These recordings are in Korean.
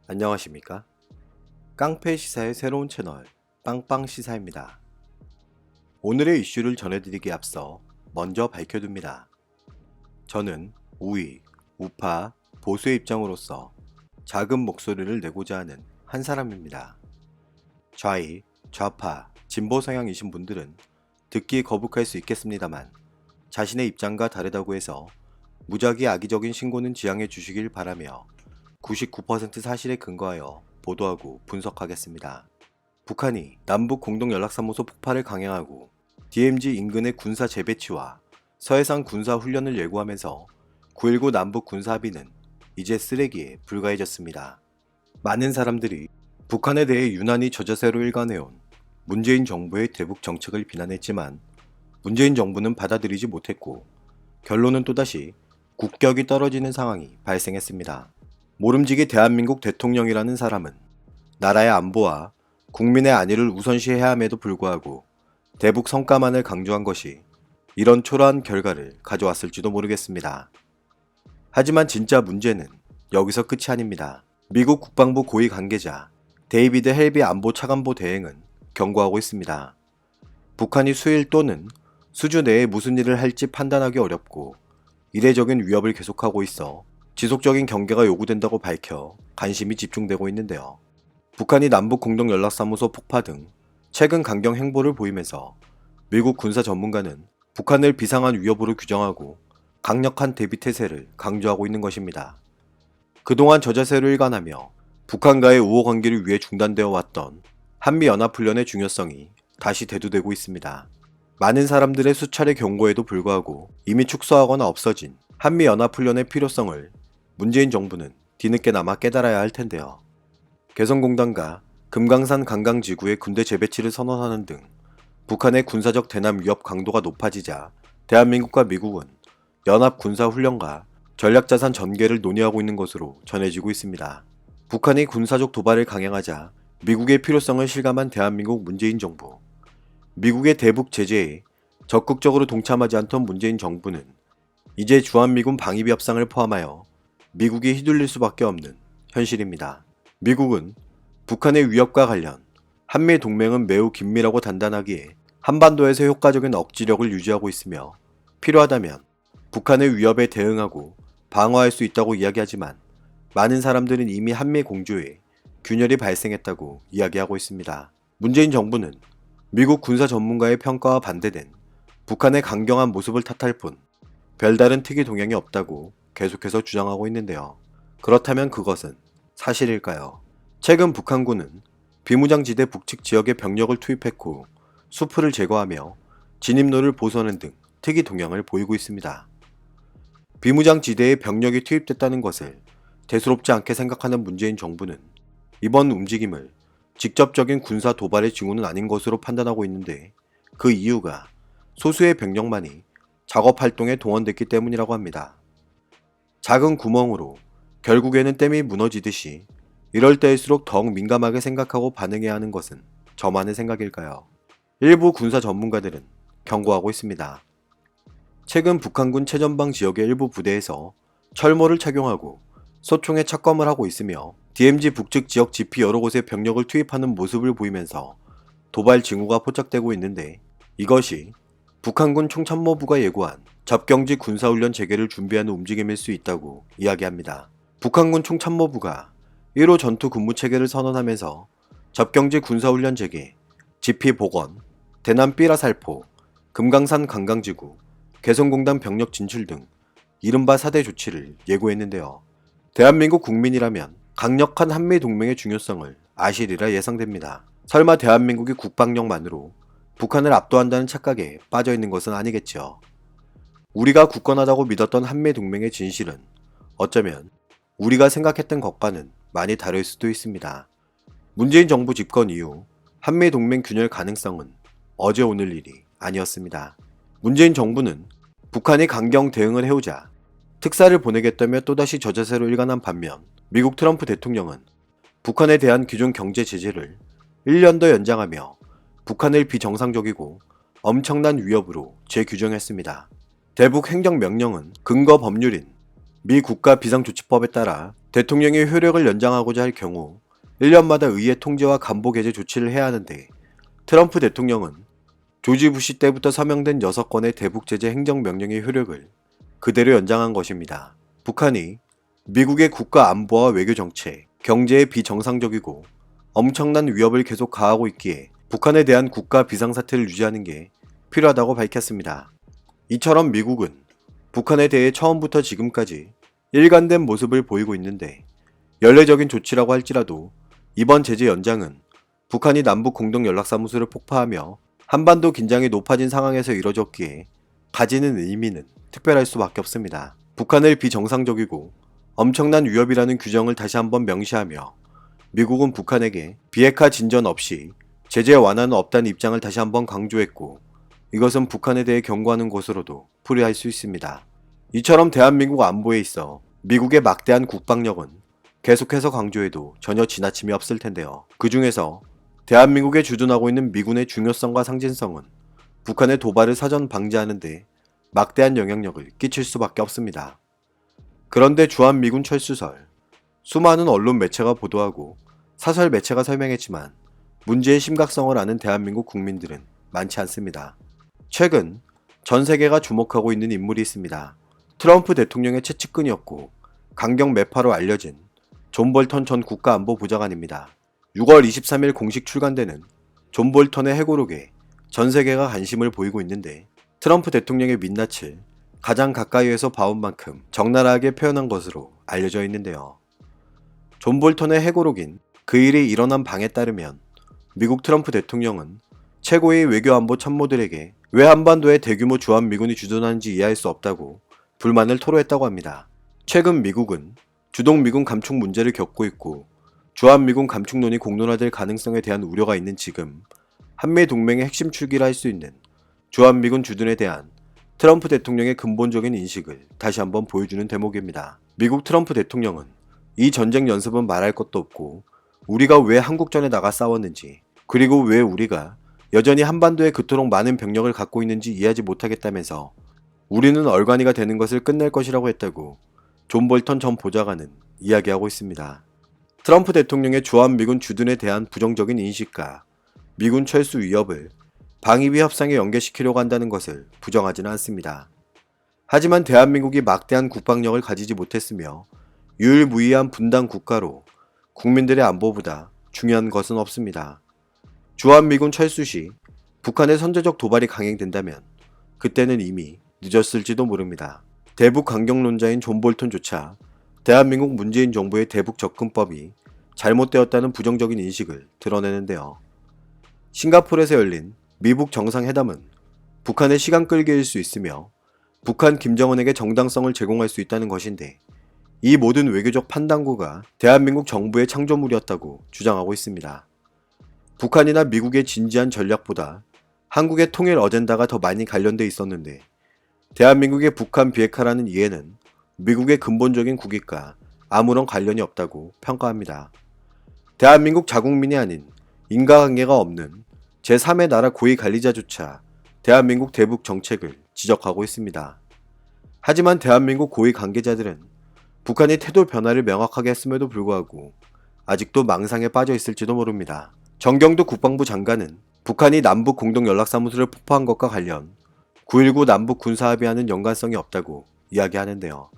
안녕하십니까? 깡패 시사의 새로운 채널 빵빵시사입니다. 오늘의 이슈를 전해드리기에 앞서 먼저 밝혀둡니다. 저는 우위, 우파, 보수의 입장으로서 작은 목소리를 내고자 하는 한 사람입니다. 좌익, 좌파, 진보 성향이신 분들은 듣기 거북할 수 있겠습니다만 자신의 입장과 다르다고 해서 무작위 악의적인 신고는 지양해 주시길 바라며 99% 사실에 근거하여 보도하고 분석하겠습니다. 북한이 남북 공동연락사무소 폭파를 강행하고 DMZ 인근의 군사 재배치와 서해상 군사 훈련을 예고하면서 9.19 남북 군사 합의는 이제 쓰레기에 불과해졌습니다. 많은 사람들이 북한에 대해 유난히 저자세로 일관해온 문재인 정부의 대북 정책을 비난했지만 문재인 정부는 받아들이지 못했고 결론은 또다시 국격이 떨어지는 상황이 발생했습니다. 모름지기 대한민국 대통령이라는 사람은 나라의 안보와 국민의 안위를 우선시해야 함에도 불구하고 대북 성과만을 강조한 것이 이런 초라한 결과를 가져왔을지도 모르겠습니다. 하지만 진짜 문제는 여기서 끝이 아닙니다. 미국 국방부 고위 관계자 데이비드 헬비 안보 차관보 대행은 경고하고 있습니다. 북한이 수일 또는 수주 내에 무슨 일을 할지 판단하기 어렵고 이례적인 위협을 계속하고 있어 지속적인 경계가 요구된다고 밝혀 관심이 집중되고 있는데요. 북한이 남북 공동연락사무소 폭파 등 최근 강경 행보를 보이면서 미국 군사 전문가는 북한을 비상한 위협으로 규정하고 강력한 대비 태세를 강조하고 있는 것입니다. 그동안 저자세로 일관하며 북한과의 우호 관계를 위해 중단되어 왔던 한미연합훈련의 중요성이 다시 대두되고 있습니다. 많은 사람들의 수차례 경고에도 불구하고 이미 축소하거나 없어진 한미연합훈련의 필요성을 문재인 정부는 뒤늦게나마 깨달아야 할 텐데요. 개성공단과 금강산 관광지구의 군대 재배치를 선언하는 등 북한의 군사적 대남 위협 강도가 높아지자 대한민국과 미국은 연합 군사훈련과 전략자산 전개를 논의하고 있는 것으로 전해지고 있습니다. 북한이 군사적 도발을 강행하자 미국의 필요성을 실감한 대한민국 문재인 정부. 미국의 대북 제재에 적극적으로 동참하지 않던 문재인 정부는 이제 주한미군 방위비 협상을 포함하여 미국이 휘둘릴 수밖에 없는 현실입니다. 미국은 북한의 위협과 관련 한미 동맹은 매우 긴밀하고 단단하기에 한반도에서 효과적인 억지력을 유지하고 있으며 필요하다면 북한의 위협에 대응하고 방어할 수 있다고 이야기하지만 많은 사람들은 이미 한미 공조에 균열이 발생했다고 이야기하고 있습니다. 문재인 정부는 미국 군사 전문가의 평가와 반대된 북한의 강경한 모습을 탓할 뿐 별다른 특이 동향이 없다고 계속해서 주장하고 있는데요. 그렇다면 그것은 사실일까요? 최근 북한군은 비무장지대 북측 지역에 병력을 투입했고 수풀을 제거하며 진입로를 보수하는 등 특이 동향을 보이고 있습니다. 비무장지대에 병력이 투입됐다는 것을 대수롭지 않게 생각하는 문재인 정부는 이번 움직임을 직접적인 군사 도발의 징후는 아닌 것으로 판단하고 있는데 그 이유가 소수의 병력만이 작업활동에 동원됐기 때문이라고 합니다. 작은 구멍으로 결국에는 댐이 무너지듯이 이럴 때일수록 더욱 민감하게 생각하고 반응해야 하는 것은 저만의 생각일까요? 일부 군사 전문가들은 경고하고 있습니다. 최근 북한군 최전방 지역의 일부 부대에서 철모를 착용하고 소총에 착검을 하고 있으며 DMZ 북측 지역 지피 여러 곳에 병력을 투입하는 모습을 보이면서 도발 징후가 포착되고 있는데 이것이 북한군 총참모부가 예고한 접경지 군사훈련 재개를 준비하는 움직임일 수 있다고 이야기합니다. 북한군 총참모부가 1호 전투 근무 체계를 선언하면서 접경지 군사훈련 재개, 지피 복원, 대남 삐라살포, 금강산 관광지구, 개성공단 병력 진출 등 이른바 4대 조치를 예고했는데요. 대한민국 국민이라면 강력한 한미동맹의 중요성을 아시리라 예상됩니다. 설마 대한민국이 국방력만으로 북한을 압도한다는 착각에 빠져있는 것은 아니겠죠. 우리가 굳건하다고 믿었던 한미동맹의 진실은 어쩌면 우리가 생각했던 것과는 많이 다를 수도 있습니다. 문재인 정부 집권 이후 한미동맹 균열 가능성은 어제 오늘 일이 아니었습니다. 문재인 정부는 북한이 강경 대응을 해오자 특사를 보내겠다며 또다시 저자세로 일관한 반면 미국 트럼프 대통령은 북한에 대한 기존 경제 제재를 1년 더 연장하며 북한을 비정상적이고 엄청난 위협으로 재규정했습니다. 대북 행정명령은 근거 법률인 미 국가 비상조치법에 따라 대통령의 효력을 연장하고자 할 경우 1년마다 의회 통제와 간보 개제 조치를 해야 하는데 트럼프 대통령은 조지 부시 때부터 서명된 6건의 대북 제재 행정명령의 효력을 그대로 연장한 것입니다. 북한이 미국의 국가 안보와 외교 정책, 경제에 비정상적이고 엄청난 위협을 계속 가하고 있기에 북한에 대한 국가 비상사태를 유지하는 게 필요하다고 밝혔습니다. 이처럼 미국은 북한에 대해 처음부터 지금까지 일관된 모습을 보이고 있는데 연례적인 조치라고 할지라도 이번 제재 연장은 북한이 남북 공동연락사무소를 폭파하며 한반도 긴장이 높아진 상황에서 이뤄졌기에 가지는 의미는 특별할 수밖에 없습니다. 북한을 비정상적이고 엄청난 위협이라는 규정을 다시 한번 명시하며 미국은 북한에게 비핵화 진전 없이 제재 완화는 없다는 입장을 다시 한번 강조했고 이것은 북한에 대해 경고하는 것으로도 풀이할 수 있습니다. 이처럼 대한민국 안보에 있어 미국의 막대한 국방력은 계속해서 강조해도 전혀 지나침이 없을 텐데요. 그 중에서 대한민국에 주둔하고 있는 미군의 중요성과 상징성은 북한의 도발을 사전 방지하는 데 막대한 영향력을 끼칠 수밖에 없습니다. 그런데 주한미군 철수설, 수많은 언론 매체가 보도하고 사설 매체가 설명했지만 문제의 심각성을 아는 대한민국 국민들은 많지 않습니다. 최근 전 세계가 주목하고 있는 인물이 있습니다. 트럼프 대통령의 최측근이었고 강경 매파로 알려진 존 볼턴 전 국가안보보좌관입니다. 6월 23일 공식 출간되는 존 볼턴의 해고록에 전 세계가 관심을 보이고 있는데 트럼프 대통령의 민낯을 가장 가까이에서 봐온 만큼 적나라하게 표현한 것으로 알려져 있는데요. 존 볼턴의 해고록인 그 일이 일어난 방에 따르면 미국 트럼프 대통령은 최고의 외교안보 참모들에게 왜 한반도에 대규모 주한미군이 주둔하는지 이해할 수 없다고 불만을 토로했다고 합니다. 최근 미국은 주동미군 감축 문제를 겪고 있고 주한미군 감축론이 공론화될 가능성에 대한 우려가 있는 지금 한미동맹의 핵심 축이라 할 수 있는 주한미군 주둔에 대한 트럼프 대통령의 근본적인 인식을 다시 한번 보여주는 대목입니다. 미국 트럼프 대통령은 이 전쟁 연습은 말할 것도 없고 우리가 왜 한국전에 나가 싸웠는지 그리고 왜 우리가 여전히 한반도에 그토록 많은 병력을 갖고 있는지 이해하지 못하겠다면서 우리는 얼간이가 되는 것을 끝낼 것이라고 했다고 존 볼턴 전 보좌관은 이야기하고 있습니다. 트럼프 대통령의 주한미군 주둔에 대한 부정적인 인식과 미군 철수 위협을 방위비 협상에 연계시키려고 한다는 것을 부정하지는 않습니다. 하지만 대한민국이 막대한 국방력을 가지지 못했으며 유일무이한 분단 국가로 국민들의 안보보다 중요한 것은 없습니다. 주한미군 철수 시 북한의 선제적 도발이 강행된다면 그때는 이미 늦었을지도 모릅니다. 대북 강경론자인 존 볼턴조차 대한민국 문재인 정부의 대북 접근법이 잘못되었다는 부정적인 인식을 드러내는데요. 싱가포르에서 열린 미북 정상회담은 북한의 시간 끌기일 수 있으며 북한 김정은에게 정당성을 제공할 수 있다는 것인데 이 모든 외교적 판단구가 대한민국 정부의 창조물이었다고 주장하고 있습니다. 북한이나 미국의 진지한 전략보다 한국의 통일 어젠다가 더 많이 관련돼 있었는데 대한민국의 북한 비핵화라는 이해는 미국의 근본적인 국익과 아무런 관련이 없다고 평가합니다. 대한민국 자국민이 아닌 인과관계가 없는 제3의 나라 고위 관리자조차 대한민국 대북 정책을 지적하고 있습니다. 하지만 대한민국 고위 관계자들은 북한이 태도 변화를 명확하게 했음에도 불구하고 아직도 망상에 빠져 있을지도 모릅니다. 정경도 국방부 장관은 북한이 남북 공동연락사무소를 폭파한 것과 관련 9.19 남북 군사합의와는 연관성이 없다고 이야기하는데요.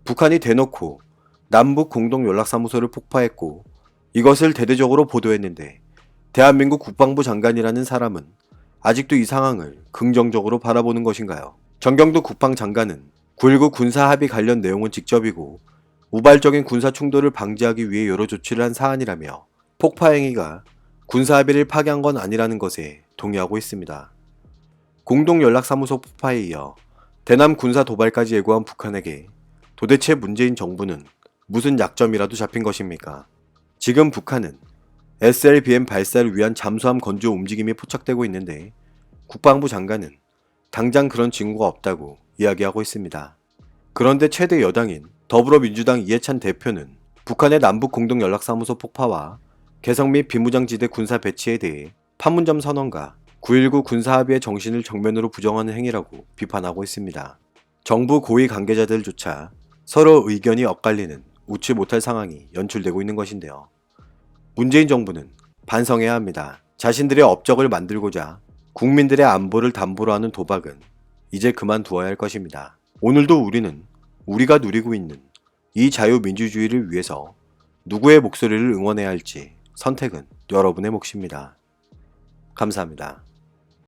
북한이 대놓고 남북 공동연락사무소를 폭파했고 이것을 대대적으로 보도했는데 대한민국 국방부 장관이라는 사람은 아직도 이 상황을 긍정적으로 바라보는 것인가요? 정경도 국방장관은 9.19 군사합의 관련 내용은 직접이고 우발적인 군사충돌을 방지하기 위해 여러 조치를 한 사안이라며 폭파 행위가 군사합의를 파괴한 건 아니라는 것에 동의하고 있습니다. 공동연락사무소 폭파에 이어 대남 군사 도발까지 예고한 북한에게 도대체 문재인 정부는 무슨 약점이라도 잡힌 것입니까? 지금 북한은 SLBM 발사를 위한 잠수함 건조 움직임이 포착되고 있는데 국방부 장관은 당장 그런 징후가 없다고 이야기하고 있습니다. 그런데 최대 여당인 더불어민주당 이해찬 대표는 북한의 남북 공동연락사무소 폭파와 개성 및 비무장지대 군사 배치에 대해 판문점 선언과 9.19 군사합의의 정신을 정면으로 부정하는 행위라고 비판하고 있습니다. 정부 고위 관계자들조차 서로 의견이 엇갈리는 웃지 못할 상황이 연출되고 있는 것인데요. 문재인 정부는 반성해야 합니다. 자신들의 업적을 만들고자 국민들의 안보를 담보로 하는 도박은 이제 그만두어야 할 것입니다. 오늘도 우리는 우리가 누리고 있는 이 자유민주주의를 위해서 누구의 목소리를 응원해야 할지 선택은 여러분의 몫입니다. 감사합니다.